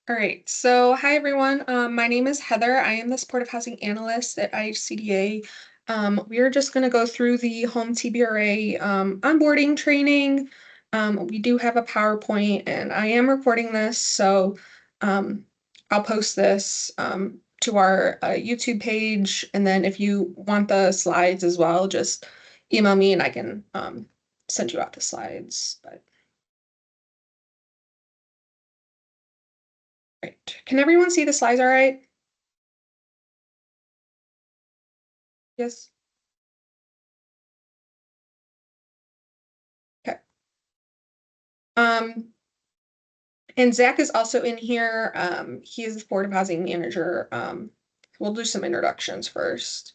All right, so hi everyone. My name is Heather. I am the supportive housing analyst at IHCDA. We are just going to go through the home TBRA onboarding training. We do have a PowerPoint and I am recording this, so I'll post this to our YouTube page. And then if you want the slides as well, just email me and I can send you out the slides. But right. Can everyone see the slides all right? Yes. Okay. And Zach is also in here. He is the supportive housing manager. We'll do some introductions first.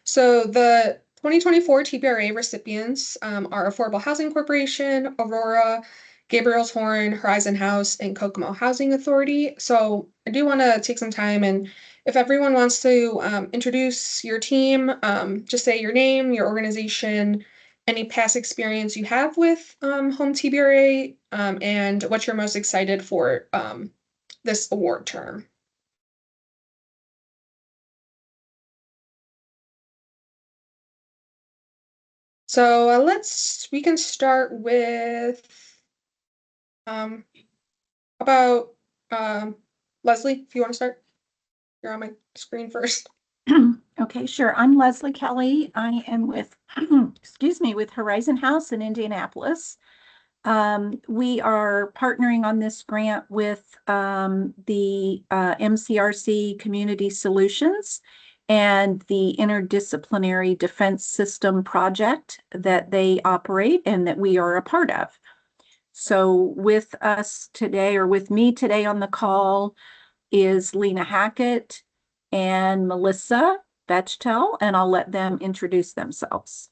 So the 2024 TBRA recipients are Affordable Housing Corporation, Aurora, Gabriel's Horn, Horizon House, and Kokomo Housing Authority. So I do want to take some time, and if everyone wants to introduce your team, just say your name, your organization, any past experience you have with home TBRA, and what you're most excited for this award term. So we can start with about Leslie, if you want to start. You're on my screen first. Okay, sure. I'm Leslie Kelly. I am with, excuse me, with Horizon House in Indianapolis. We are partnering on this grant with the MCRC Community Solutions and the Interdisciplinary Defense System project that they operate and that we are a part of. So with us today, or with me today on the call, is Lena Hackett and Melissa Bechtel, and I'll let them introduce themselves.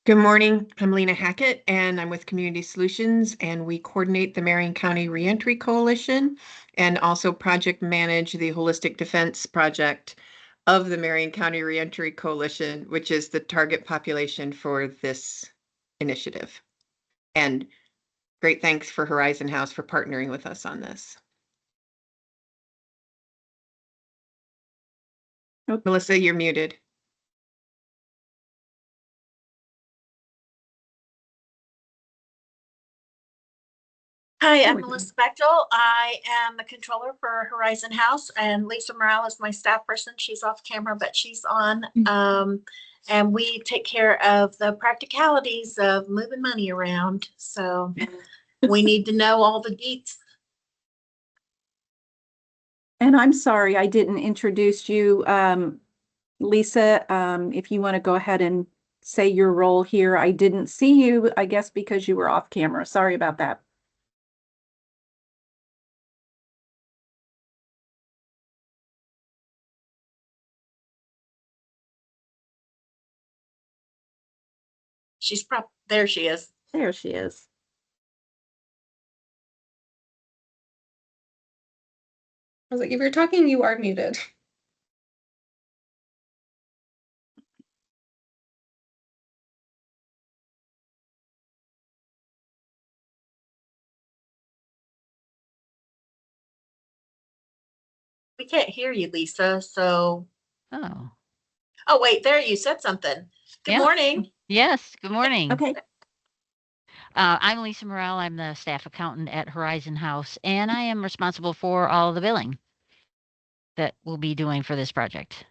Good morning. I'm Lena Hackett, and I'm with Community Solutions, and we coordinate the Marion County Reentry Coalition and also project manage the Holistic Defense Project of the Marion County Reentry Coalition, which is the target population for this initiative. And great thanks for Horizon House for partnering with us on this. Oh, Melissa, you're muted. Hi, I'm Melissa Bechtel. I am the controller for Horizon House, and Lisa Morale is my staff person. She's off camera, but she's on. And we take care of the practicalities of moving money around. So we need to know all the deets. And I'm sorry, I didn't introduce you. Lisa, if you want to go ahead and say your role here. I didn't see you, I guess, because you were off camera. Sorry about that. She's there. She is. There she is. I was like, if you're talking, you are muted. We can't hear you, Lisa. So. Oh. Oh, wait, there you said something. Good morning. Yes, good morning. Okay. I'm Lisa Morale. I'm the staff accountant at Horizon House, and I am responsible for all the billing that we'll be doing for this project.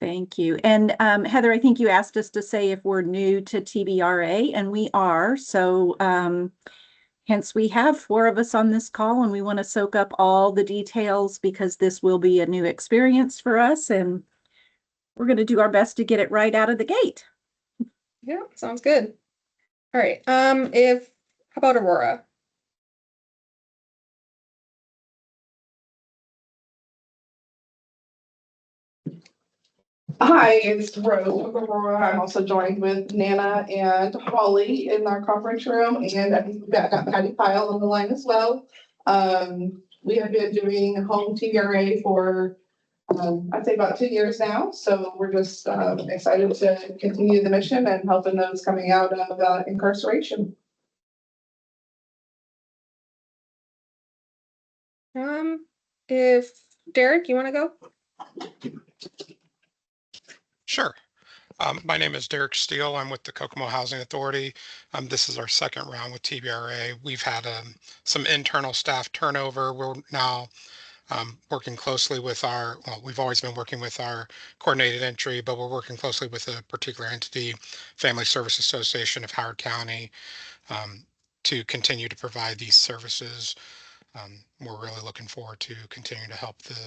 Thank you. And Heather, I think you asked us to say if we're new to TBRA, and we are. So hence we have 4 of us on this call, and we want to soak up all the details because this will be a new experience for us, and we're going to do our best to get it right out of the gate. Yeah, sounds good. All right. How about Aurora? Hi, it's Rose with Aurora. I'm also joined with Nana and Holly in our conference room, and I think we've got Patty Pyle on the line as well. We have been doing home TBRA for I'd say about 2 years now, so we're just excited to continue the mission and helping those coming out of incarceration. If Derek, you want to go? Sure. My name is Derek Steele. I'm with the Kokomo Housing Authority. This is our second round with TBRA. We've had some internal staff turnover. We're now working closely with we've always been working with our coordinated entry, but we're working closely with a particular entity, Family Service Association of Howard County, to continue to provide these services. We're really looking forward to continuing to help the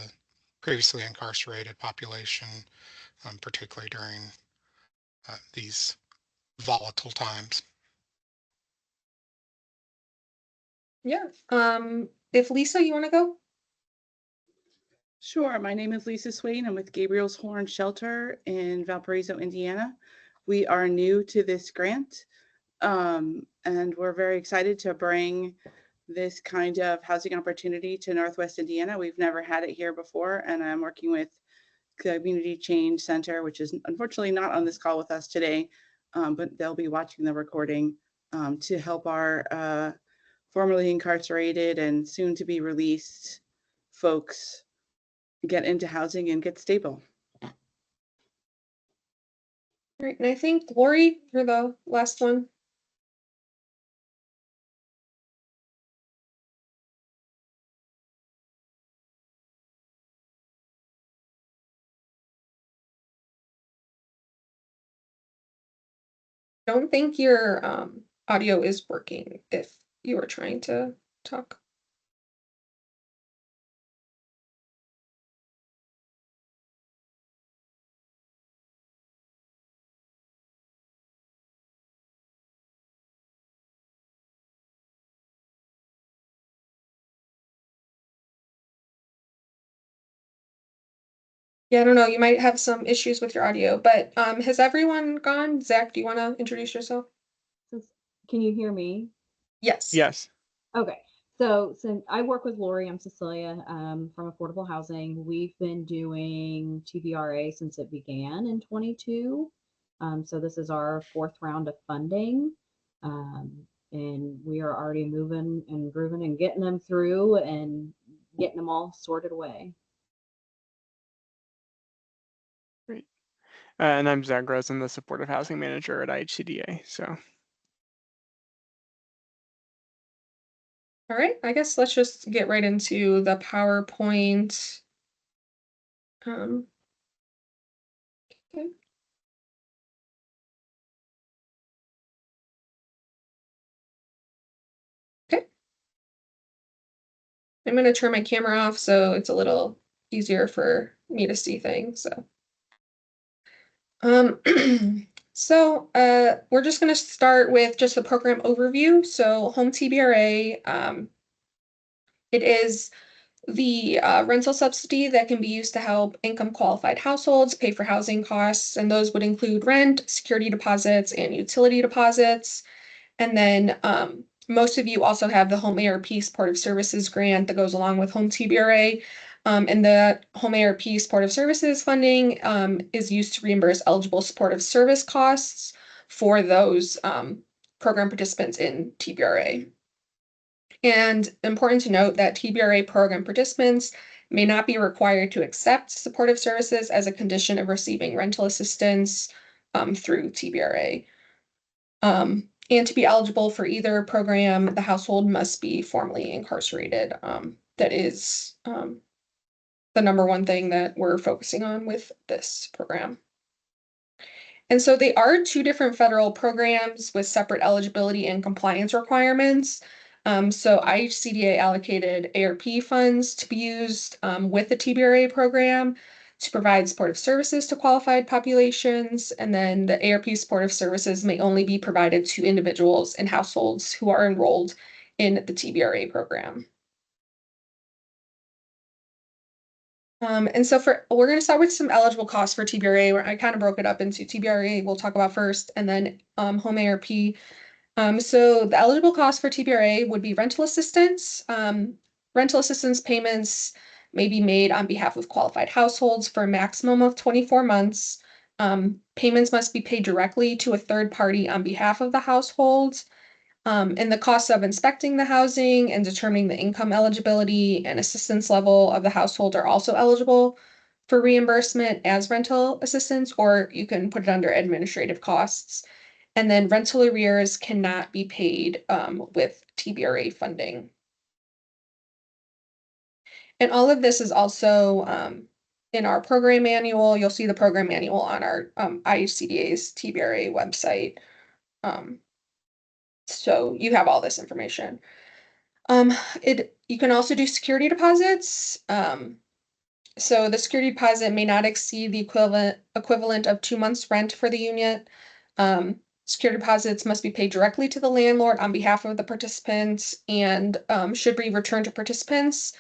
previously incarcerated population, particularly during these volatile times. Yeah. If Lisa, you want to go? Sure. My name is Lisa Swain. I'm with Gabriel's Horn Shelter in Valparaiso, Indiana. We are new to this grant, and we're very excited to bring this kind of housing opportunity to Northwest Indiana. We've never had it here before, and I'm working with Community Change Center, which is unfortunately not on this call with us today, but they'll be watching the recording to help our formerly incarcerated and soon to be released folks get into housing and get stable. All right, and I think Lori, you're the last one. Don't think your audio is working if you were trying to talk. Yeah, I don't know. You might have some issues with your audio, but has everyone gone? Zach, do you want to introduce yourself? Can you hear me? Yes. Yes. Okay. So since I work with Lori, I'm Cecilia from Affordable Housing. We've been doing TBRA since it began in 22. So this is our fourth round of funding. And we are already moving and grooving and getting them through and getting them all sorted away. Great. And I'm Zach Gross. I'm the supportive housing manager at IHCDA. So. All right, I guess let's just get right into the PowerPoint. Okay. Okay. I'm going to turn my camera off so it's a little easier for me to see things. So we're just going to start with just a program overview. So Home TBRA, it is the rental subsidy that can be used to help income qualified households pay for housing costs, and those would include rent, security deposits, and utility deposits. And then most of you also have the Home ARP Supportive Services grant that goes along with Home TBRA. And the Home ARP Supportive Services funding is used to reimburse eligible supportive service costs for those program participants in TBRA. And important to note that TBRA program participants may not be required to accept supportive services as a condition of receiving rental assistance through TBRA. And to be eligible for either program, the household must be formerly incarcerated. That is the number one thing that we're focusing on with this program. And so they are two different federal programs with separate eligibility and compliance requirements. So IHCDA allocated ARP funds to be used with the TBRA program to provide supportive services to qualified populations. And then the ARP supportive services may only be provided to individuals and households who are enrolled in the TBRA program. And so we're going to start with some eligible costs for TBRA, where I kind of broke it up into TBRA we'll talk about first, and then Home ARP. So the eligible costs for TBRA would be rental assistance. Rental assistance payments may be made on behalf of qualified households for a maximum of 24 months. Payments must be paid directly to a third party on behalf of the household. And the cost of inspecting the housing and determining the income eligibility and assistance level of the household are also eligible for reimbursement as rental assistance, or you can put it under administrative costs. And then rental arrears cannot be paid with TBRA funding. And all of this is also in our program manual. You'll see the program manual on our IHCDA's TBRA website. So you have all this information. You can also do security deposits. So the security deposit may not exceed the equivalent of 2 months rent for the unit. Security deposits must be paid directly to the landlord on behalf of the participants and should be returned to participants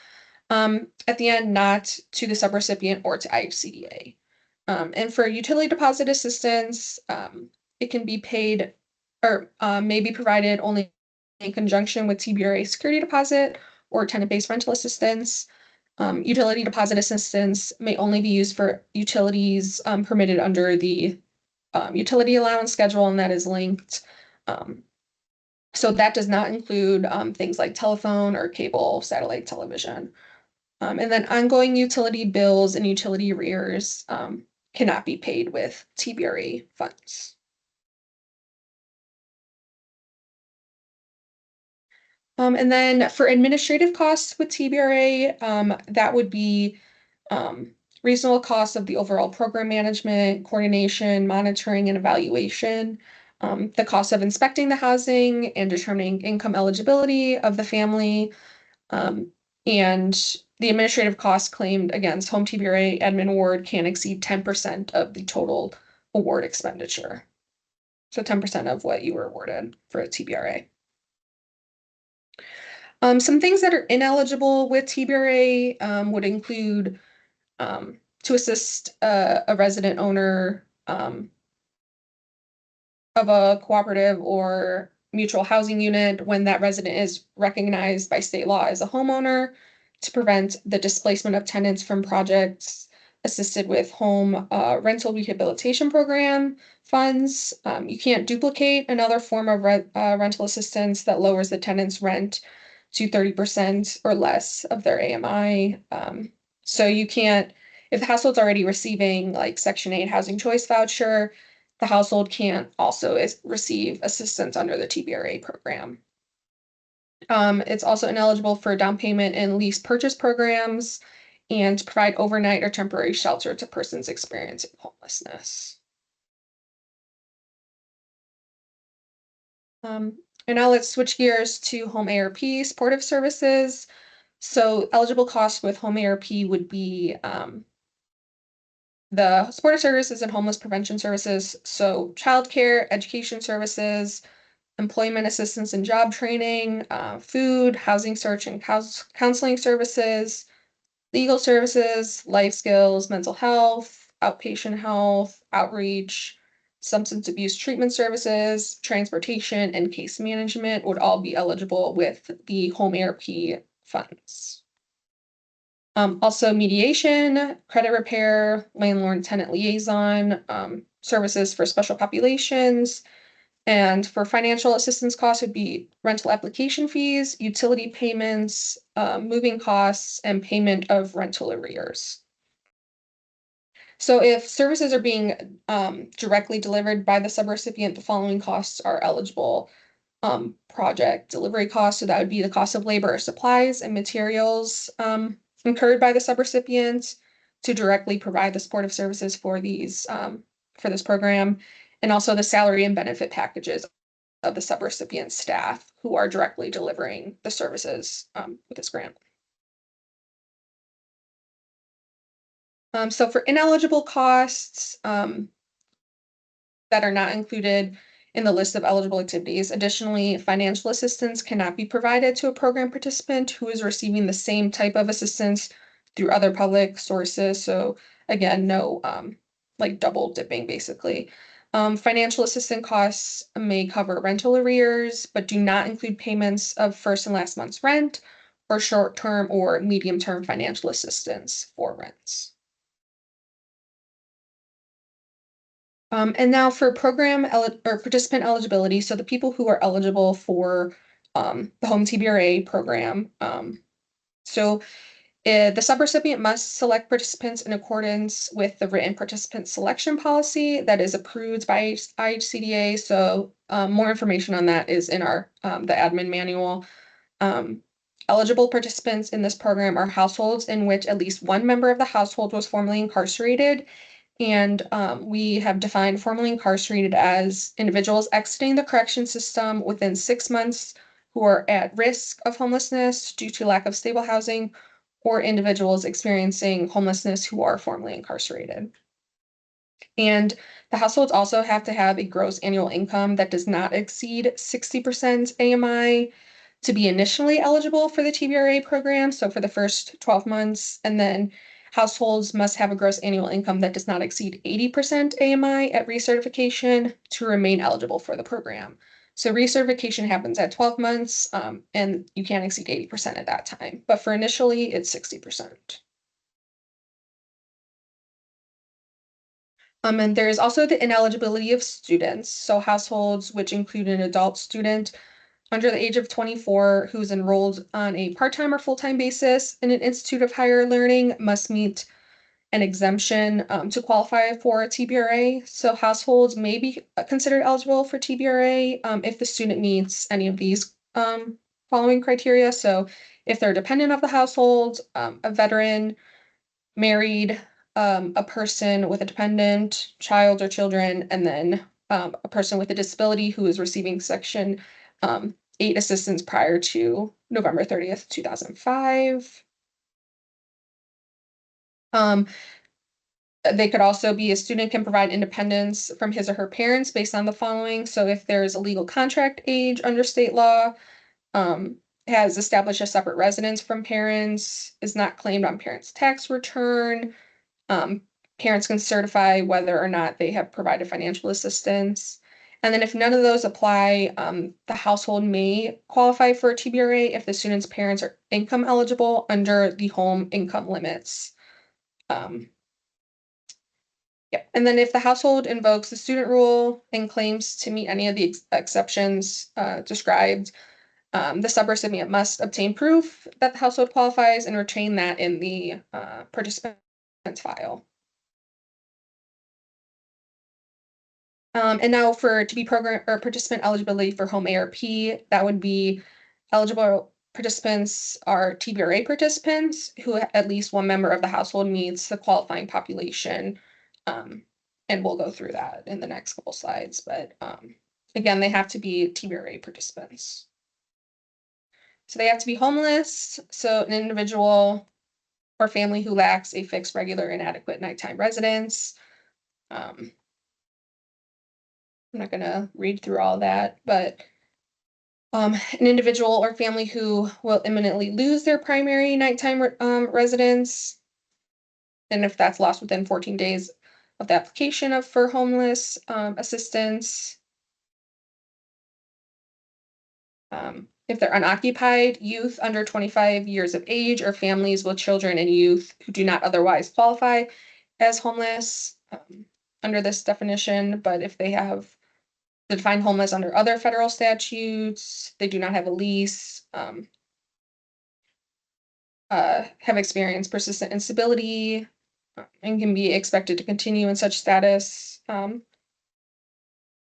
at the end, not to the subrecipient or to IHCDA. And for utility deposit assistance, it can be paid or may be provided only in conjunction with TBRA security deposit or tenant-based rental assistance. Utility deposit assistance may only be used for utilities permitted under the utility allowance schedule, and that is linked. So that does not include things like telephone or cable, satellite television. And then ongoing utility bills and utility arrears cannot be paid with TBRA funds. And then for administrative costs with TBRA, that would be reasonable costs of the overall program management, coordination, monitoring, and evaluation, the cost of inspecting the housing and determining income eligibility of the family, and the administrative costs claimed against home TBRA admin award can exceed 10% of the total award expenditure. So 10% of what you were awarded for a TBRA. Some things that are ineligible with TBRA would include to assist a resident owner of a cooperative or mutual housing unit when that resident is recognized by state law as a homeowner, to prevent the displacement of tenants from projects assisted with home rental rehabilitation program funds. You can't duplicate another form of rental assistance that lowers the tenant's rent to 30% or less of their AMI. So you can't, if the household's already receiving like Section 8 housing choice voucher, the household can't also receive assistance under the TBRA program. It's also ineligible for down payment and lease purchase programs and to provide overnight or temporary shelter to persons experiencing homelessness. And now let's switch gears to home ARP supportive services. So eligible costs with home ARP would be the supportive services and homeless prevention services. So childcare, education services, employment assistance and job training, food, housing search and counseling services, legal services, life skills, mental health, outpatient health, outreach, substance abuse treatment services, transportation, and case management would all be eligible with the home ARP funds. Also mediation, credit repair, landlord-tenant liaison, services for special populations, and for financial assistance costs would be rental application fees, utility payments, moving costs, and payment of rental arrears. So if services are being directly delivered by the subrecipient, the following costs are eligible. Project delivery costs, so that would be the cost of labor, supplies, and materials incurred by the subrecipient to directly provide the supportive services for these for this program, and also the salary and benefit packages of the subrecipient staff who are directly delivering the services with this grant. So for ineligible costs that are not included in the list of eligible activities, additionally, financial assistance cannot be provided to a program participant who is receiving the same type of assistance through other public sources. So again, no like double dipping basically. Financial assistance costs may cover rental arrears, but do not include payments of first and last month's rent or short-term or medium-term financial assistance for rents. And now for or participant eligibility, so the people who are eligible for the home TBRA program. So the subrecipient must select participants in accordance with the written participant selection policy that is approved by IHCDA. So more information on that is in our the admin manual. Um, Eligible participants in this program are households in which at least one member of the household was formerly incarcerated. And we have defined formerly incarcerated as individuals exiting the correction system within 6 months who are at risk of homelessness due to lack of stable housing, or individuals experiencing homelessness who are formerly incarcerated. And the households also have to have a gross annual income that does not exceed 60% AMI to be initially eligible for the TBRA program. So for the first 12 months, and then households must have a gross annual income that does not exceed 80% AMI at recertification to remain eligible for the program. So recertification happens at 12 months, and you can't exceed 80% at that time. But for initially, it's 60%. And there is also the ineligibility of students. So households which include an adult student under the age of 24 who's enrolled on a part-time or full-time basis in an institute of higher learning must meet an exemption to qualify for a TBRA. So households may be considered eligible for TBRA if the student meets any of these following criteria. So if they're dependent of the household, a veteran, married, a person with a dependent, child or children, and then a person with a disability who is receiving Section 8 assistance prior to November 30th, 2005. They could also be a student can provide independence from his or her parents based on the following. So if there's a legal contract age under state law, has established a separate residence from parents, is not claimed on parents' tax return. Um, Parents can certify whether or not they have provided financial assistance. And then if none of those apply, the household may qualify for a TBRA if the student's parents are income eligible under the home income limits. Yeah, and then if the household invokes the student rule and claims to meet any of the exceptions described, the subrecipient must obtain proof that the household qualifies and retain that in the participant file. And now to be program or participant eligibility for home ARP, that would be eligible participants are TBRA participants who at least one member of the household meets the qualifying population. And we'll go through that in the next couple slides, but again, they have to be TBRA participants. So they have to be homeless. So an individual or family who lacks a fixed, regular, and adequate nighttime residence. I'm not gonna read through all that, but an individual or family who will imminently lose their primary nighttime residence. And if that's lost within 14 days of the application for homeless assistance. If they're unoccupied, youth under 25 years of age, or families with children and youth who do not otherwise qualify as homeless under this definition. But if they have defined homeless under other federal statutes, they do not have a lease, have experienced persistent instability, and can be expected to continue in such status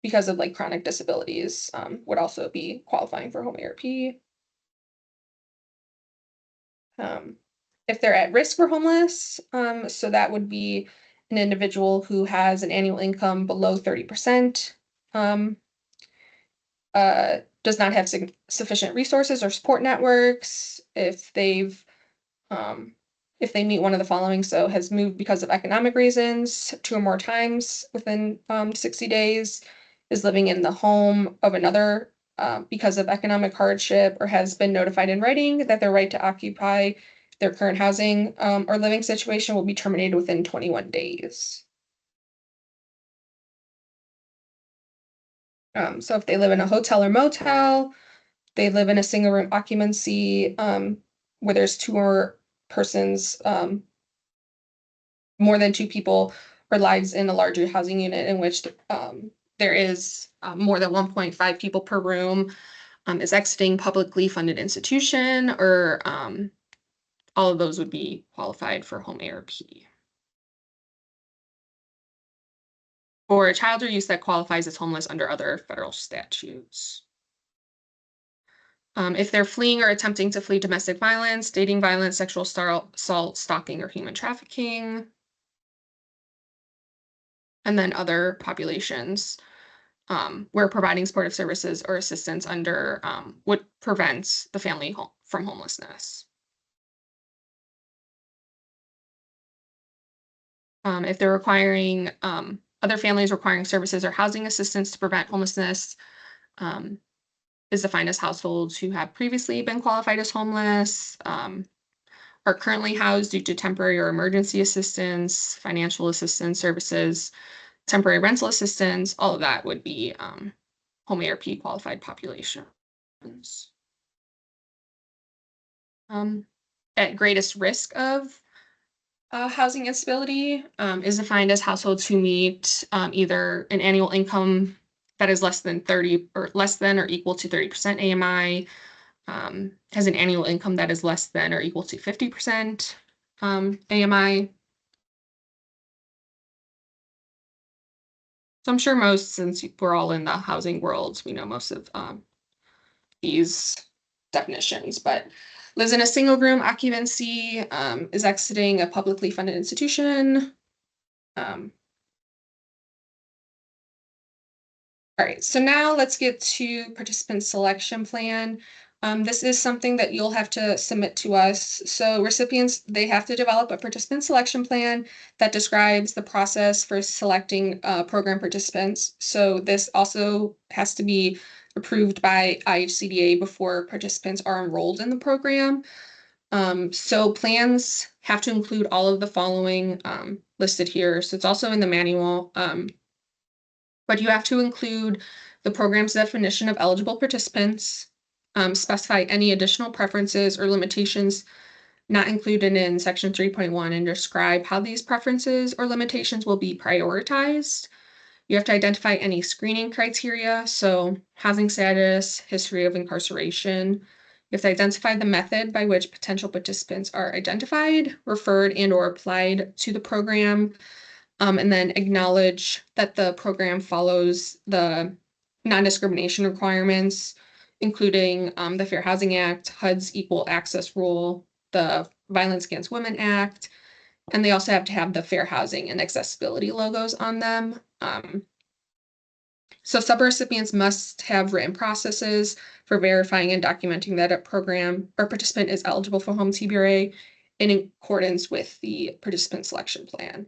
because of like chronic disabilities, would also be qualifying for home ARP. If they're at risk for homeless, so that would be an individual who has an annual income below 30%, does not have sufficient resources or support networks, if they meet one of the following, so has moved because of economic reasons 2 or more times within 60 days, is living in the home of another because of economic hardship, or has been notified in writing that their right to occupy their current housing or living situation will be terminated within 21 days. So if they live in a hotel or motel, they live in a single room occupancy where there's 2 or persons, more than 2 people, lives in a larger housing unit in which there is more than 1.5 people per room, is exiting publicly funded institution, or all of those would be qualified for home ARP. Or a child or youth that qualifies as homeless under other federal statutes. If they're fleeing or attempting to flee domestic violence, dating violence, sexual assault, stalking, or human trafficking. And then other populations where providing supportive services or assistance under what prevents the family from homelessness. If they're requiring other families requiring services or housing assistance to prevent homelessness, is defined as households who have previously been qualified as homeless, are currently housed due to temporary or emergency assistance, financial assistance services, temporary rental assistance. All of that would be home ARP qualified populations. At greatest risk of housing instability is defined as households who meet either an annual income that is less than or equal to 30% AMI, has an annual income that is less than or equal to 50% AMI. So I'm sure most, since we're all in the housing world, we know most of these definitions, but lives in a single room occupancy, is exiting a publicly funded institution. All right, so now let's get to participant selection plan. This is something that you'll have to submit to us. So recipients, they have to develop a participant selection plan that describes the process for selecting program participants. So this also has to be approved by IHCDA before participants are enrolled in the program. So plans have to include all of the following listed here. So it's also in the manual. But you have to include the program's definition of eligible participants, specify any additional preferences or limitations not included in section 3.1, and describe how these preferences or limitations will be prioritized. You have to identify any screening criteria, so housing status, history of incarceration. You have to identify the method by which potential participants are identified, referred, and or applied to the program. And then acknowledge that the program follows the non-discrimination requirements, including the Fair Housing Act, HUD's Equal Access Rule, the Violence Against Women Act, and they also have to have the Fair Housing and Accessibility logos on them. So subrecipients must have written processes for verifying and documenting that a program or participant is eligible for home TBRA in accordance with the participant selection plan.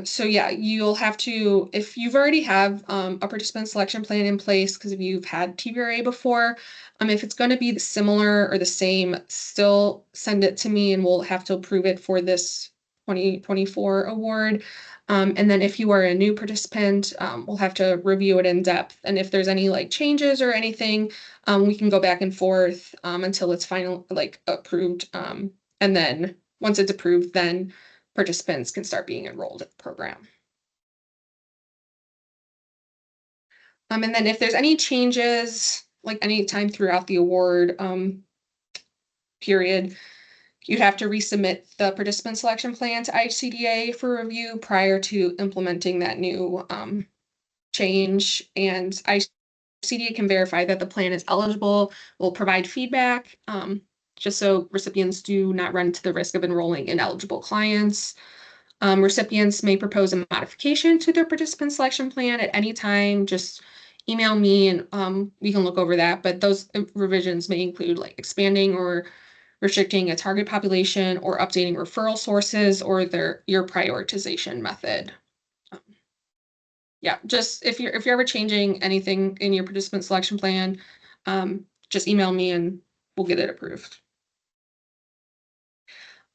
So yeah, you'll have to, if you've already have a participant selection plan in place, because if you've had TBRA before, if it's going to be similar or the same, still send it to me and we'll have to approve it for this 2024 award. And then if you are a new participant, we'll have to review it in depth. And if there's any like changes or anything, we can go back and forth until it's final, like approved. And then once it's approved, then participants can start being enrolled in the program. And then if there's any changes, like any time throughout the award period, you'd have to resubmit the participant selection plan to IHCDA for review prior to implementing that new change. And IHCDA can verify that the plan is eligible, will provide feedback, just so recipients do not run to the risk of enrolling ineligible clients. Recipients may propose a modification to their participant selection plan at any time. Just email me and we can look over that. But those revisions may include like expanding or restricting a target population or updating referral sources or your prioritization method. Yeah, just if you're ever changing anything in your participant selection plan, just email me and we'll get it approved.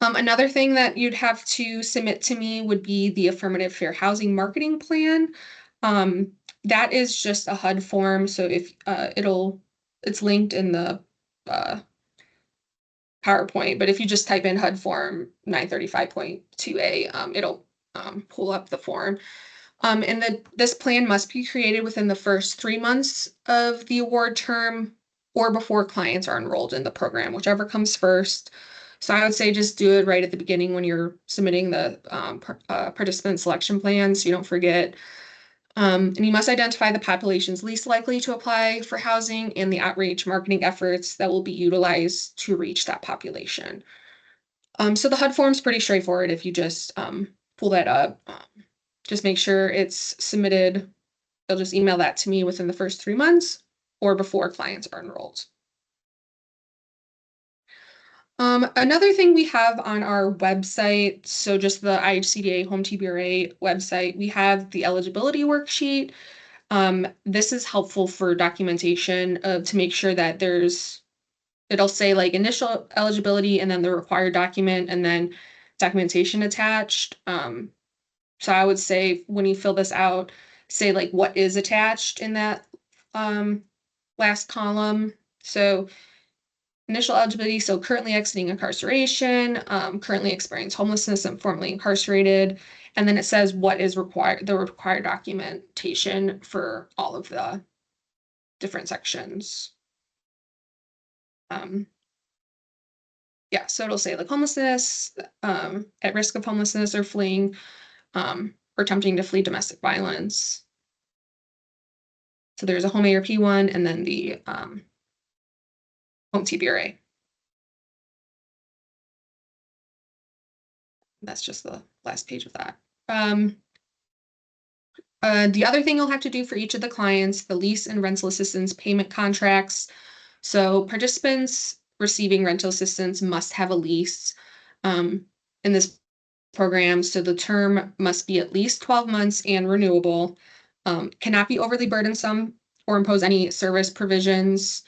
Another thing that you'd have to submit to me would be the Affirmative Fair Housing Marketing Plan. That is just a HUD form, so if it's linked in the PowerPoint, but if you just type in HUD form 935.2A, it'll pull up the form. And this plan must be created within the first 3 months of the award term or before clients are enrolled in the program, whichever comes first. So I would say just do it right at the beginning when you're submitting the participant selection plan, so you don't forget. And you must identify the populations least likely to apply for housing and the outreach marketing efforts that will be utilized to reach that population. So the HUD form is pretty straightforward if you just pull that up. Just make sure it's submitted. They'll just email that to me within the first 3 months or before clients are enrolled. Another thing we have on our website, so just the IHCDA Home TBRA website, we have the eligibility worksheet. This is helpful for documentation to make sure that it'll say like initial eligibility and then the required document and then documentation attached. So I would say when you fill this out, say like what is attached in that last column. So initial eligibility, so currently exiting incarceration, currently experience homelessness and formerly incarcerated. And then it says what is required, the required documentation for all of the different sections. Yeah, so it'll say like homelessness, at risk of homelessness or fleeing, or attempting to flee domestic violence. So there's a home ARP one and then the home TBRA. That's just the last page of that. The other thing you'll have to do for each of the clients, the lease and rental assistance payment contracts. So participants receiving rental assistance must have a lease in this program. So the term must be at least 12 months and renewable, cannot be overly burdensome or impose any service provisions.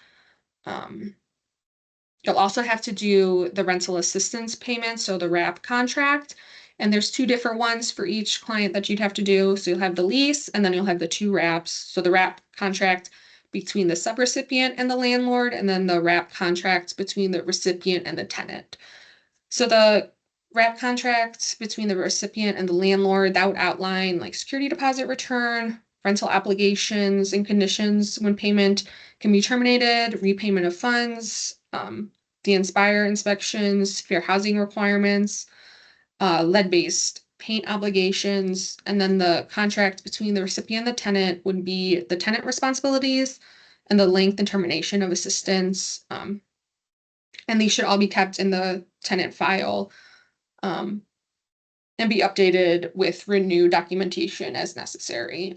You'll also have to do the rental assistance payment, so the RAP contract. And there's 2 different ones for each client that you'd have to do. So you'll have the lease and then you'll have the 2 RAPs. So the RAP contract between the subrecipient and the landlord, and then the RAP contract between the recipient and the tenant. So the RAP contract between the recipient and the landlord, that would outline like security deposit return, rental obligations and conditions when payment can be terminated, repayment of funds, the Inspire inspections, fair housing requirements, lead-based paint obligations, and then the contract between the recipient and the tenant would be the tenant responsibilities and the length and termination of assistance. And these should all be kept in the tenant file and be updated with renewed documentation as necessary.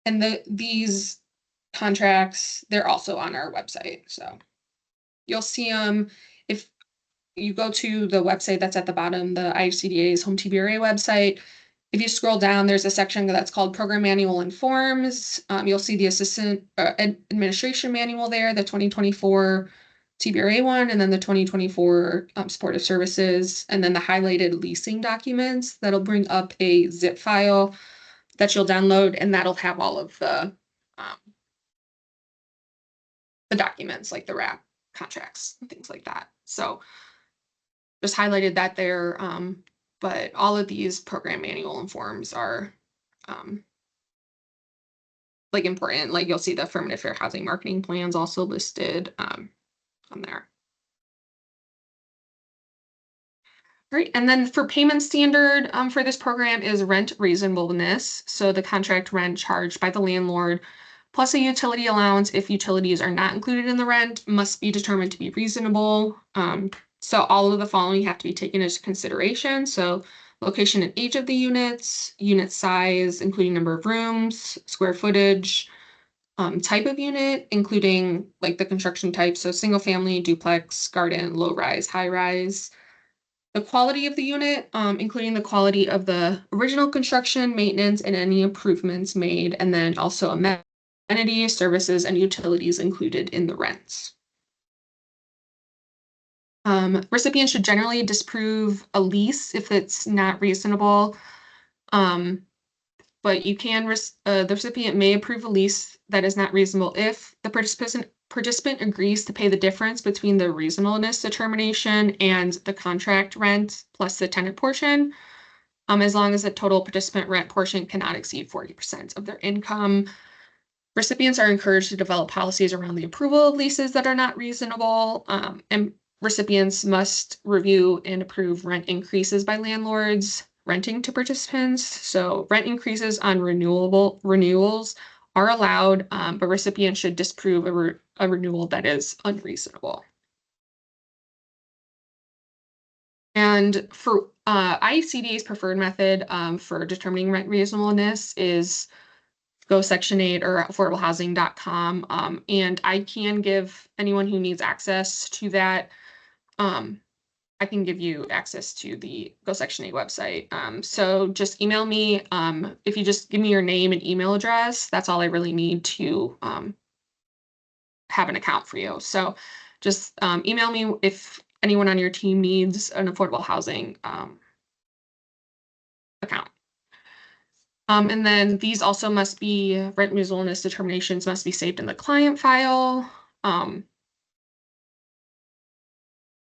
And these contracts, they're also on our website. So you'll see them if you go to the website that's at the bottom, the IHCDA's Home TBRA website. If you scroll down, there's a section that's called Program Manual and Forms. You'll see the Assistant Administration Manual there, the 2024 TBRA one, and then the 2024 Supportive Services, and then the highlighted leasing documents. That'll bring up a zip file that you'll download, and that'll have all of the documents like the RAP contracts and things like that. So just highlighted that there, but all of these program manual and forms are like important. Like you'll see the affirmative fair housing marketing plans also listed on there. Right, and then for payment standard for this program is rent reasonableness. So the contract rent charged by the landlord plus a utility allowance if utilities are not included in the rent must be determined to be reasonable. So all of the following have to be taken into consideration. So location and age of the units, unit size, including number of rooms, square footage, type of unit, including like the construction type. So single family, duplex, garden, low rise, high rise. The quality of the unit, including the quality of the original construction, maintenance, and any improvements made, and then also amenities, services, and utilities included in the rents. Recipients should generally disapprove a lease if it's not reasonable, but you can the recipient may approve a lease that is not reasonable if the participant participant agrees to pay the difference between the reasonableness determination and the contract rent plus the tenant portion, as long as the total participant rent portion cannot exceed 40% of their income. Recipients are encouraged to develop policies around the approval of leases that are not reasonable, and recipients must review and approve rent increases by landlords renting to participants. So rent increases on renewals are allowed, but recipients should disprove a renewal that is unreasonable. And for ICDA's preferred method for determining rent reasonableness is go Section 8 or affordablehousing.com. And I can give anyone who needs access to that. I can give you access to the Go Section 8 website. So just email me. If you just give me your name and email address, that's all I really need to have an account for you. So just email me if anyone on your team needs an affordable housing account. And then these also must be, rent reasonableness determinations must be saved in the client file.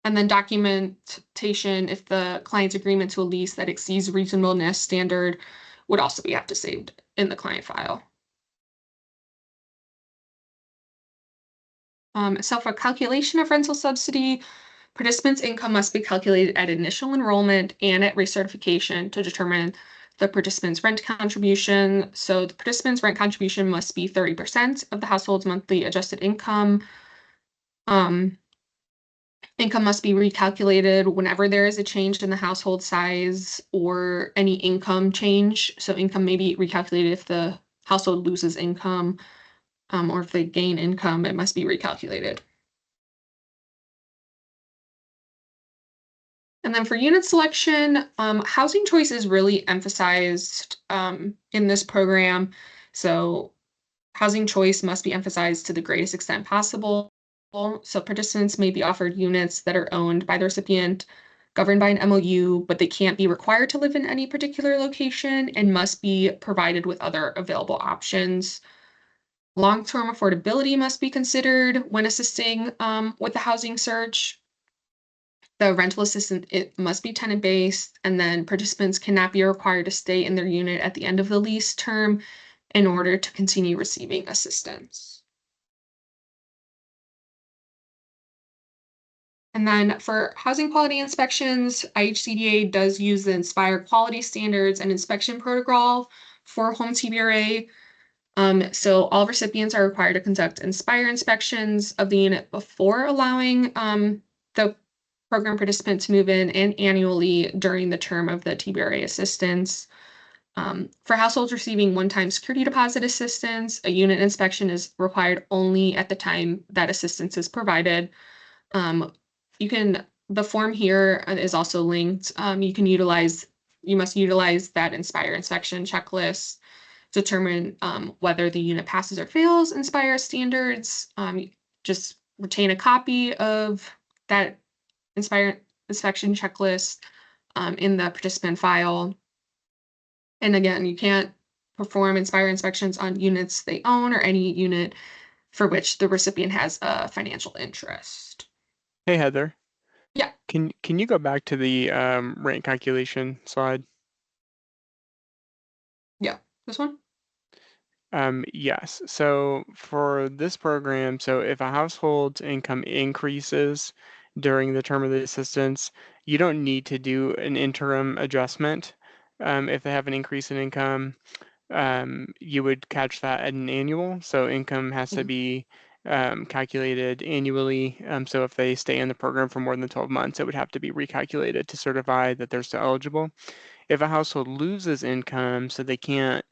And then documentation, if the client's agreement to a lease that exceeds reasonableness standard would also be have to saved in the client file. So for calculation of rental subsidy, participants' income must be calculated at initial enrollment and at recertification to determine the participant's rent contribution. So the participant's rent contribution must be 30% of the household's monthly adjusted income. Income must be recalculated whenever there is a change in the household size or any income change. So income may be recalculated if the household loses income, or if they gain income, it must be recalculated. And then for unit selection, housing choice is really emphasized in this program. So housing choice must be emphasized to the greatest extent possible. So participants may be offered units that are owned by the recipient, governed by an MOU, but they can't be required to live in any particular location and must be provided with other available options. Long-term affordability must be considered when assisting with the housing search. The rental assistance, it must be tenant-based, and then participants cannot be required to stay in their unit at the end of the lease term in order to continue receiving assistance. And then for housing quality inspections, IHCDA does use the Inspire quality standards and inspection protocol for home TBRA. So all recipients are required to conduct Inspire inspections of the unit before allowing the program participant to move in and annually during the term of the TBRA assistance. For households receiving one-time security deposit assistance, a unit inspection is required only at the time that assistance is provided. The form here is also linked. You must utilize that Inspire inspection checklist, determine whether the unit passes or fails Inspire standards. Just retain a copy of that Inspire inspection checklist in the participant file. And again, you can't perform Inspire inspections on units they own or any unit for which the recipient has a financial interest. Hey, Heather. Yeah. Can you go back to the rent calculation slide? Yeah, this one? Yes. So for this program, so if a household's income increases during the term of the assistance, you don't need to do an interim adjustment. If they have an increase in income, you would catch that at an annual. So income has to be calculated annually. So if they stay in the program for more than 12 months, it would have to be recalculated to certify that they're still eligible. If a household loses income, so they can't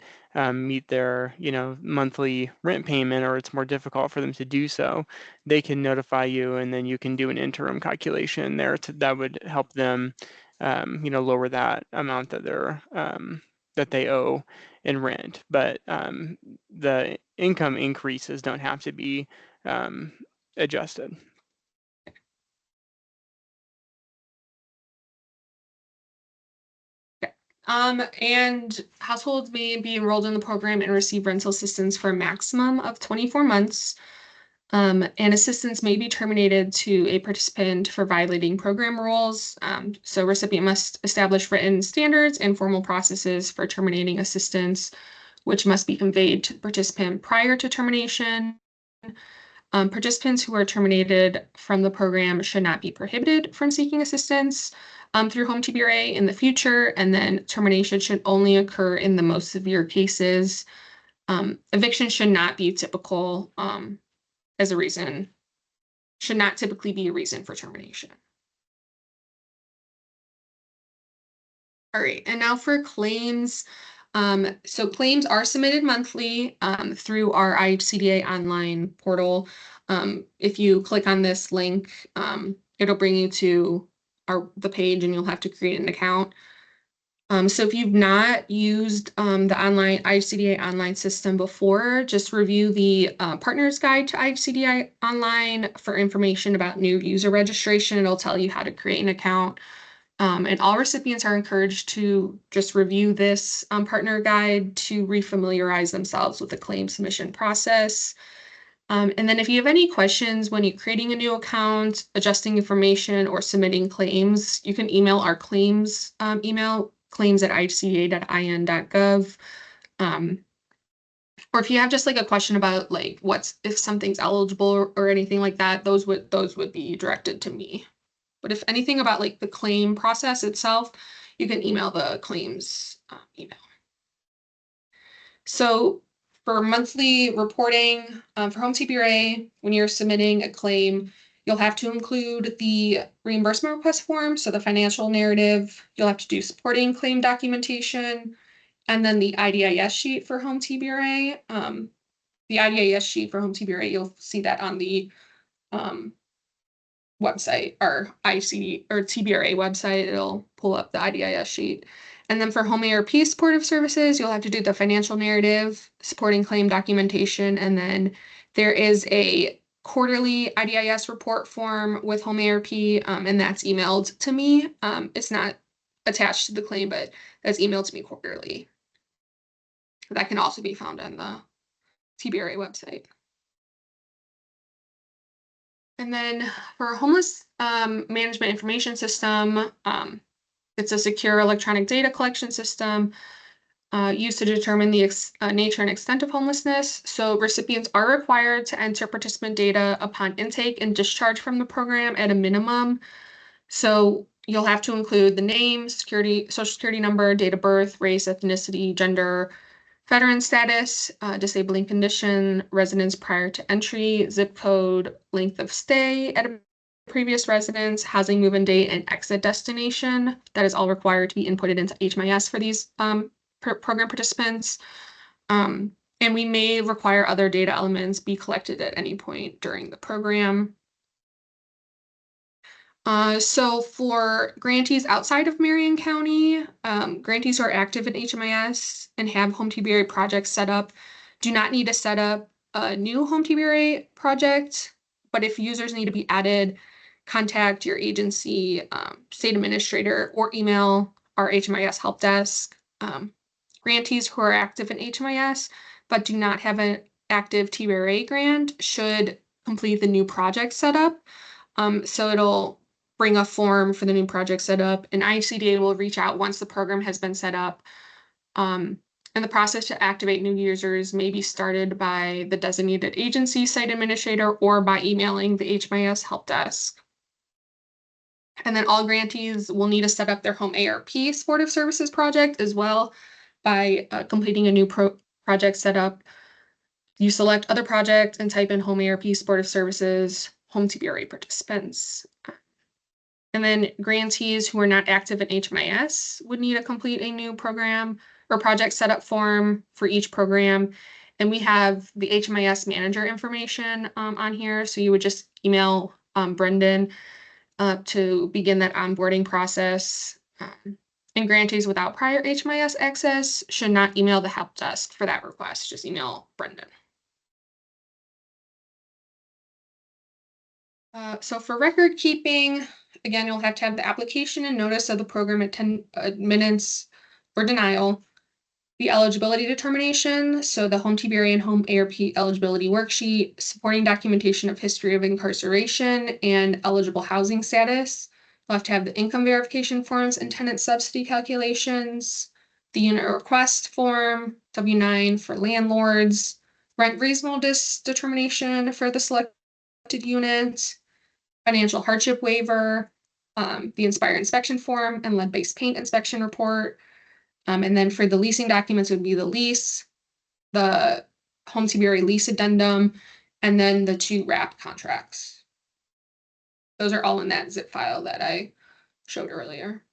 meet their, monthly rent payment, or it's more difficult for them to do so, they can notify you, and then you can do an interim calculation there that would help them, lower that amount that they owe in rent. But the income increases don't have to be adjusted. And households may be enrolled in the program and receive rental assistance for a maximum of 24 months. And assistance may be terminated to a participant for violating program rules. So recipient must establish written standards and formal processes for terminating assistance, which must be conveyed to the participant prior to termination. Participants who are terminated from the program should not be prohibited from seeking assistance through home TBRA in the future, and then termination should only occur in the most severe cases. Eviction should not be typical as a reason, should not typically be a reason for termination. All right, and now for claims. So claims are submitted monthly through our IHCDA online portal. If you click on this link, it'll bring you to the page and you'll have to create an account. So if you've not used the online IHCDA online system before, just review the Partner's Guide to IHCDA Online for information about new user registration. It'll tell you how to create an account. And all recipients are encouraged to just review this partner guide to refamiliarize themselves with the claim submission process. And then if you have any questions when you're creating a new account, adjusting information, or submitting claims, you can email our claims email, claims@ihca.in.gov. Or if you have just like a question about like if something's eligible or anything like that, those would be directed to me. But if anything about like the claim process itself, you can email the claims email. So for monthly reporting for home TBRA, when you're submitting a claim, you'll have to include the reimbursement request form, so the financial narrative. You'll have to do supporting claim documentation, and then the IDIS sheet for home TBRA. The IDIS sheet for home TBRA, you'll see that on the website, our IC or TBRA website. It'll pull up the IDIS sheet. And then for home ARP supportive services, you'll have to do the financial narrative, supporting claim documentation, and then there is a quarterly IDIS report form with home ARP, and that's emailed to me. It's not attached to the claim, but that's emailed to me quarterly. That can also be found on the TBRA website. And then for a homeless management information system, it's a secure electronic data collection system used to determine the nature and extent of homelessness. So recipients are required to enter participant data upon intake and discharge from the program at a minimum. So you'll have to include the name, social security number, date of birth, race, ethnicity, gender, veteran status, disabling condition, residence prior to entry, zip code, length of stay at a previous residence, housing move-in date, and exit destination. That is all required to be inputted into HMIS for these program participants. And we may require other data elements be collected at any point during the program. So for grantees outside of Marion County, grantees who are active in HMIS and have home TBRA projects set up do not need to set up a new home TBRA project, but if users need to be added, contact your agency, state administrator, or email our HMIS help desk. Grantees who are active in HMIS but do not have an active TBRA grant should complete the new project setup. So it'll bring a form for the new project set up, and IHCDA will reach out once the program has been set up. And the process to activate new users may be started by the designated agency site administrator or by emailing the HMIS help desk. And then all grantees will need to set up their home ARP supportive services project as well by completing a new project setup. You select other project and type in home ARP supportive services, home TBRA participants. And then grantees who are not active in HMIS would need to complete a new program or project setup form for each program. And we have the HMIS manager information on here. So you would just email Brendan to begin that onboarding process. And grantees without prior HMIS access should not email the help desk for that request. Just email Brendan. So for record keeping, again, you'll have to have the application and notice of the program minutes or denial. The eligibility determination, so the home TBRA and home ARP eligibility worksheet, supporting documentation of history of incarceration and eligible housing status. We'll have to have the income verification forms and tenant subsidy calculations, the unit request form, W-9 for landlords, rent reasonableness determination for the selected unit, financial hardship waiver, the Inspire inspection form, and lead-based paint inspection report. And then for the leasing documents would be the lease, the home TBRA lease addendum, and then the 2 wrap contracts. Those are all in that zip file that I showed earlier.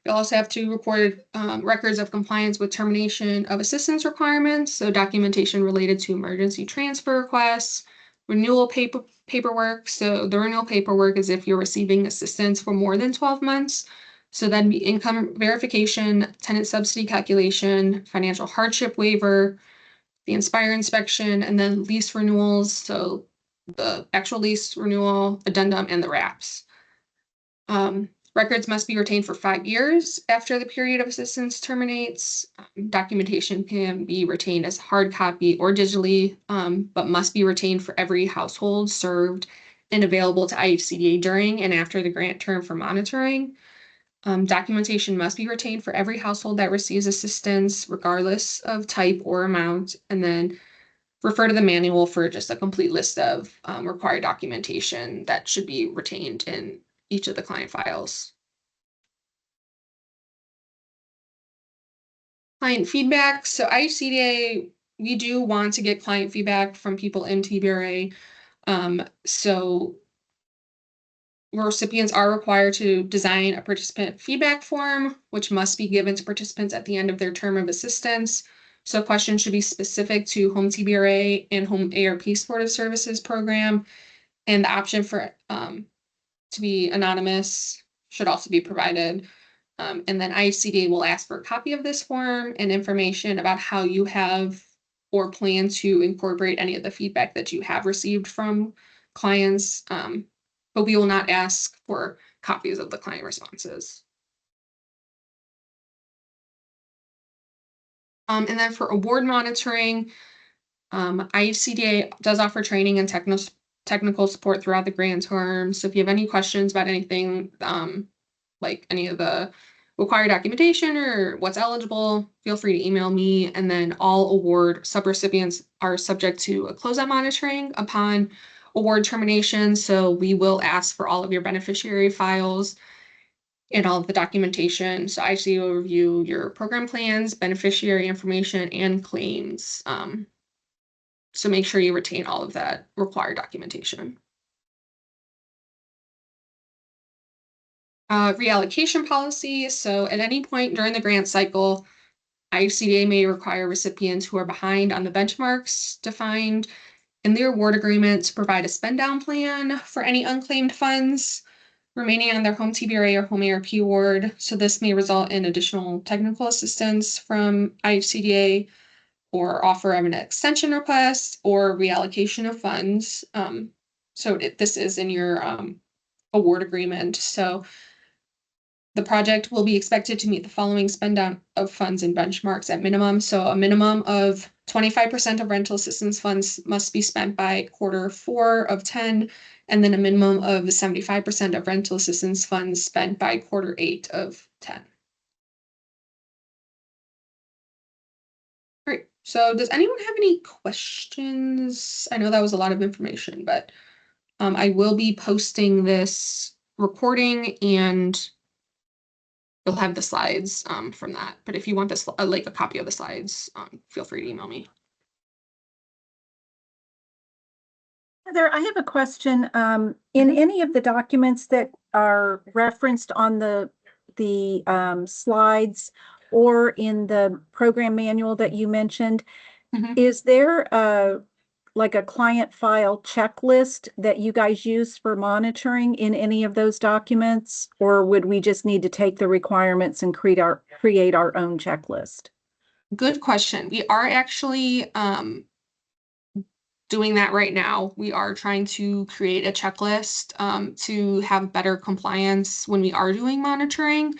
You'll also have to record records of compliance with termination of assistance requirements, so documentation related to emergency transfer requests, renewal paperwork. So the renewal paperwork is if you're receiving assistance for more than 12 months. So that'd be income verification, tenant subsidy calculation, financial hardship waiver, the Inspire inspection, and then lease renewals. So the actual lease renewal, addendum, and the wraps. Records must be retained for 5 years after the period of assistance terminates. Documentation can be retained as hard copy or digitally, but must be retained for every household served and available to IHCDA during and after the grant term for monitoring. Documentation must be retained for every household that receives assistance, regardless of type or amount, and then refer to the manual for just a complete list of required documentation that should be retained in each of the client files. Client feedback. So IHCDA, we do want to get client feedback from people in TBRA. So recipients are required to design a participant feedback form, which must be given to participants at the end of their term of assistance. So questions should be specific to home TBRA and home ARP supportive services program. And the option for to be anonymous should also be provided. And then IHCDA will ask for a copy of this form and information about how you have or plan to incorporate any of the feedback that you have received from clients. But we will not ask for copies of the client responses. And then for award monitoring, IHCDA does offer training and technical support throughout the grant term. So if you have any questions about anything, like any of the required documentation or what's eligible, feel free to email me. And then all award subrecipients are subject to a closeout monitoring upon award termination. So we will ask for all of your beneficiary files and all of the documentation. So IHCDA will review your program plans, beneficiary information, and claims. So make sure you retain all of that required documentation. Reallocation policy. So at any point during the grant cycle, IHCDA may require recipients who are behind on the benchmarks defined in the award agreement to provide a spend down plan for any unclaimed funds remaining on their home TBRA or home ARP award. So this may result in additional technical assistance from IHCDA or offer of an extension request or reallocation of funds. This is in your award agreement. So the project will be expected to meet the following spend down of funds and benchmarks at minimum. So a minimum of 25% of rental assistance funds must be spent by Q4 of 10, and then a minimum of 75% of rental assistance funds spent by Q8 of 10. All right, so does anyone have any questions? I know that was a lot of information, but I will be posting this recording and you'll have the slides from that. But if you want this, like a copy of the slides, feel free to email me. Heather, I have a question. In any of the documents that are referenced on the slides or in the program manual that you mentioned, is there like a client file checklist that you guys use for monitoring in any of those documents? Or would we just need to take the requirements and create our own checklist? Good question. We are actually doing that right now. We are trying to create a checklist to have better compliance when we are doing monitoring.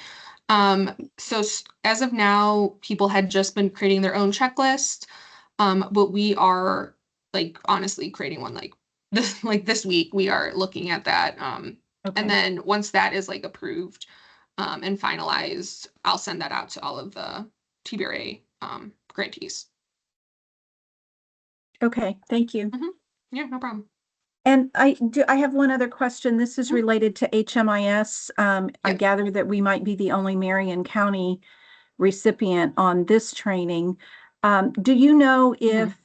As of now, people had just been creating their own checklist. But we are like honestly creating one this week. We are looking at that. Okay. And then once that is like approved and finalized, I'll send that out to all of the TBRA grantees. Okay, thank you. Yeah, no problem. And I have one other question. This is Mhm. related to HMIS. I Yes. gather that we might be the only Marion County recipient on this training. Do you know if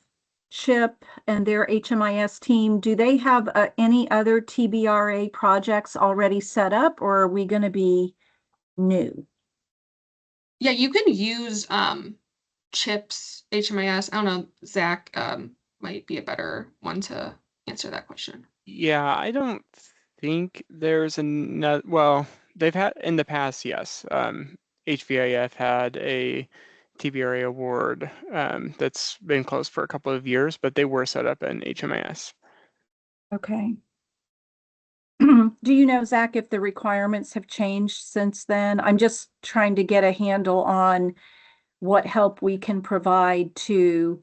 CHIP and their HMIS team, do they have any other TBRA projects already set up, or are we going to be new? Yeah, you can use CHIPS, HMIS. I don't know, Zach might be a better one to answer that question. Yeah, I don't think there's another, well, they've had in the past, yes. HVIF had a TBRA award that's been closed for a couple of years, but they were set up in HMIS. Okay. Do you know, Zach, if the requirements have changed since then? I'm just trying to get a handle on what help we can provide to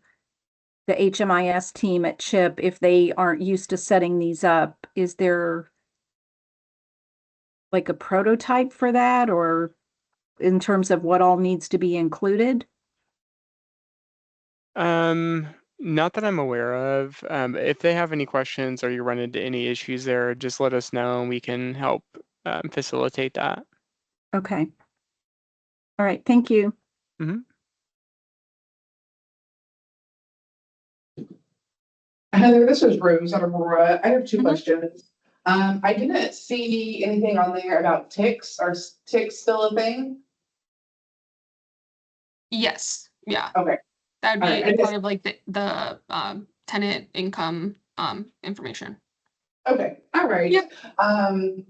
the HMIS team at CHIP if they aren't used to setting these up. Is there like a prototype for that, or in terms of what all needs to be included? Not that I'm aware of. If they have any questions or you run into any issues there, just let us know and we can help facilitate that. Okay. All right, thank you. Heather, this is Rose out of Aurora. I have two questions. I didn't see anything on there about ticks. Are ticks still a thing? Yes, yeah. Okay. That'd be All right, I part just- of like the tenant income information. Okay, all right. Yep. And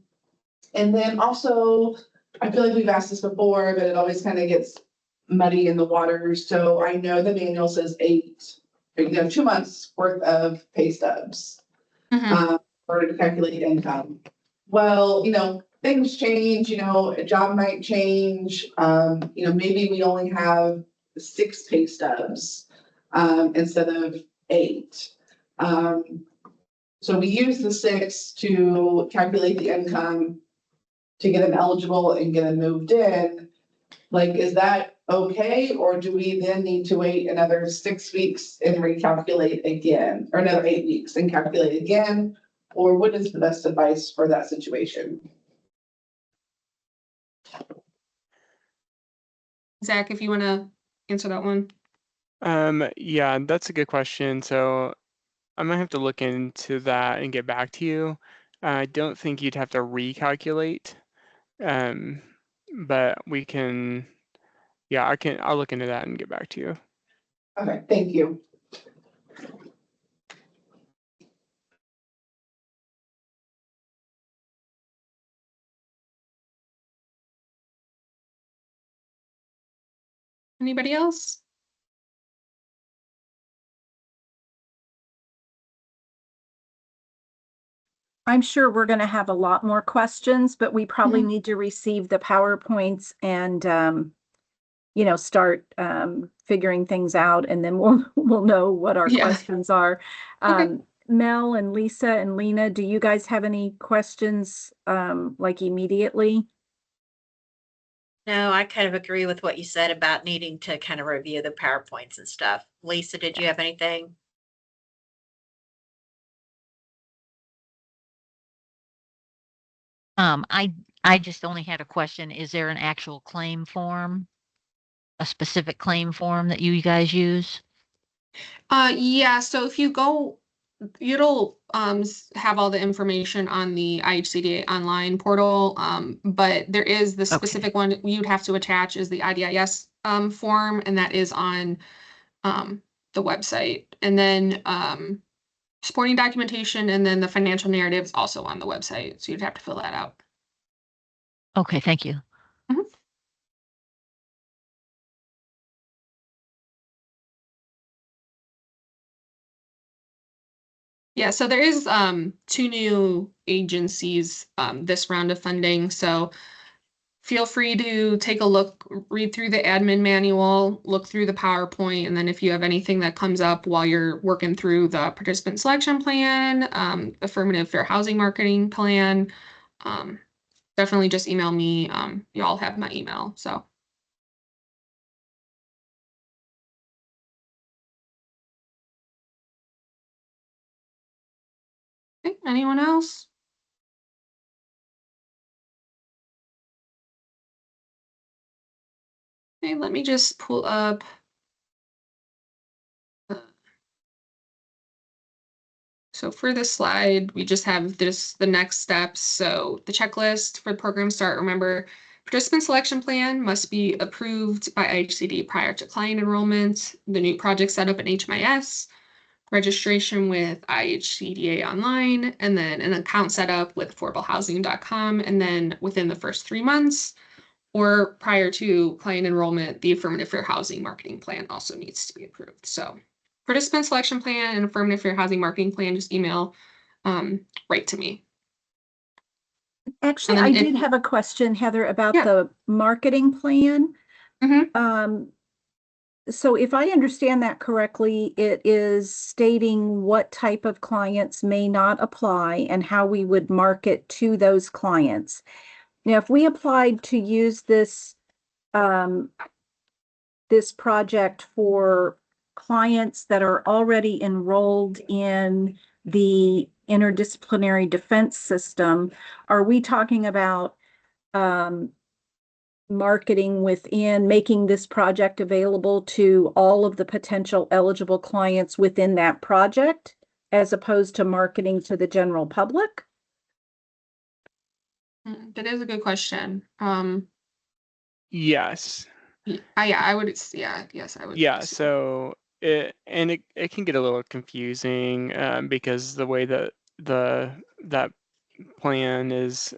then also, I feel like we've asked this before, but it always kind of gets muddy in the waters. So I know the manual says 2 months worth of pay stubs. Mhm. In order to calculate income. Well, things change, a job might change. Maybe we only have 6 pay stubs instead of 8. So we use the 6 to calculate the income to get them eligible and get them moved in. Like, is that okay? Or do we then need to wait another 6 weeks and recalculate again, or another 8 weeks and calculate again? Or what is the best advice for that situation? Zach, if you want to answer that one. Yeah, that's a good question. So I might have to look into that and get back to you. I don't think you'd have to recalculate, but we can, yeah, I'll look into that and get back to you. Okay, thank you. Anybody else? I'm sure we're going to have a lot more questions, but we probably need to receive the PowerPoints and start figuring things out, and then we'll know what our Yeah. questions are. Okay. Mel and Lisa and Lena, do you guys have any questions like immediately? No, I kind of agree with what you said about needing to kind of review the PowerPoints and stuff. Lisa, did you have anything? I just only had a question. Is there an actual claim form? A specific claim form that you guys use? Yeah, so if you go, it'll have all the information on the IHCDA online portal. But there is the specific one you'd have to attach is the IDIS form, and that is on the website. And then supporting documentation and then the financial narrative is also on the website. So you'd have to fill that out. Okay, thank you. Yeah, so there is 2 new agencies this round of funding. So feel free to take a look, read through the admin manual, look through the PowerPoint, and then if you have anything that comes up while you're working through the participant selection plan, affirmative fair housing marketing plan, definitely just email me. Y'all have my email, so. Okay, anyone else? Okay, let me just pull up. So for this slide, we just have the next steps. So the checklist for the program start, remember, participant selection plan must be approved by IHCD prior to client enrollment, the new project setup in HMIS, registration with IHCDA online, and then an account setup with affordablehousing.com. And then within the first 3 months or prior to client enrollment, the affirmative fair housing marketing plan also needs to be approved. So participant selection plan and affirmative fair housing marketing plan, just email right to me. Actually, And I then did have a question, Heather, about Yeah. the marketing plan. Mhm. So if I understand that correctly, it is stating what type of clients may not apply and how we would market to those clients. Now, if we applied to use this project for clients that are already enrolled in the interdisciplinary defense system, are we talking about marketing within, making this project available to all of the potential eligible clients within that project, as opposed to marketing to the general public? That is a good question. Yes. I would, yes, I would. Yeah, assume. so it can get a little confusing because the way that that plan is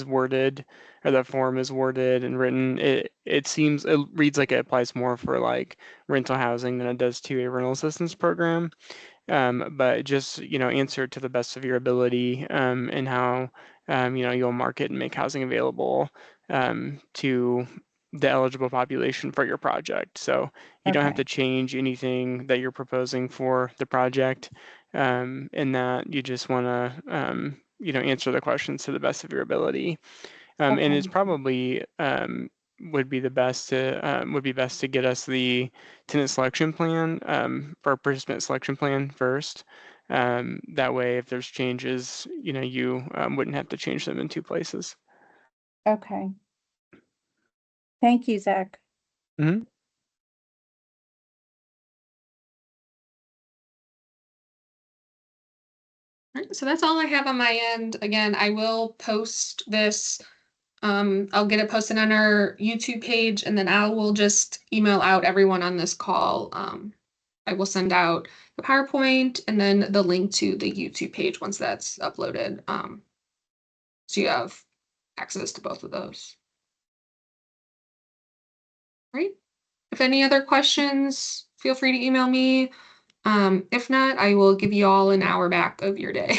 worded, or the form is worded and written, it reads like it applies more for like rental housing than it does to a rental assistance program. But just, answer to the best of your ability, and how, you'll market and make housing available to the eligible population for your project. So you don't have to Okay. change anything that you're proposing for the project, in that you just want to, answer the questions to the best of your ability. And it's Okay. probably would be best to get us the tenant selection plan, or participant selection plan first. That way, if there's changes, you wouldn't have to change them in 2 places. Okay. Thank you, Zach. Mhm. Right, so that's all I have on my end. Again, I will post this. I'll get it posted on our YouTube page, and then I will just email out everyone on this call. I will send out the PowerPoint and then the link to the YouTube page once that's uploaded. So you have access to both of those. Right? If any other questions, feel free to email me. If not, I will give you all an hour back of your day.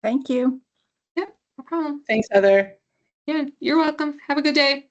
Thank you. Yep, no problem. Thanks, Heather. Yeah, you're welcome. Have a good day.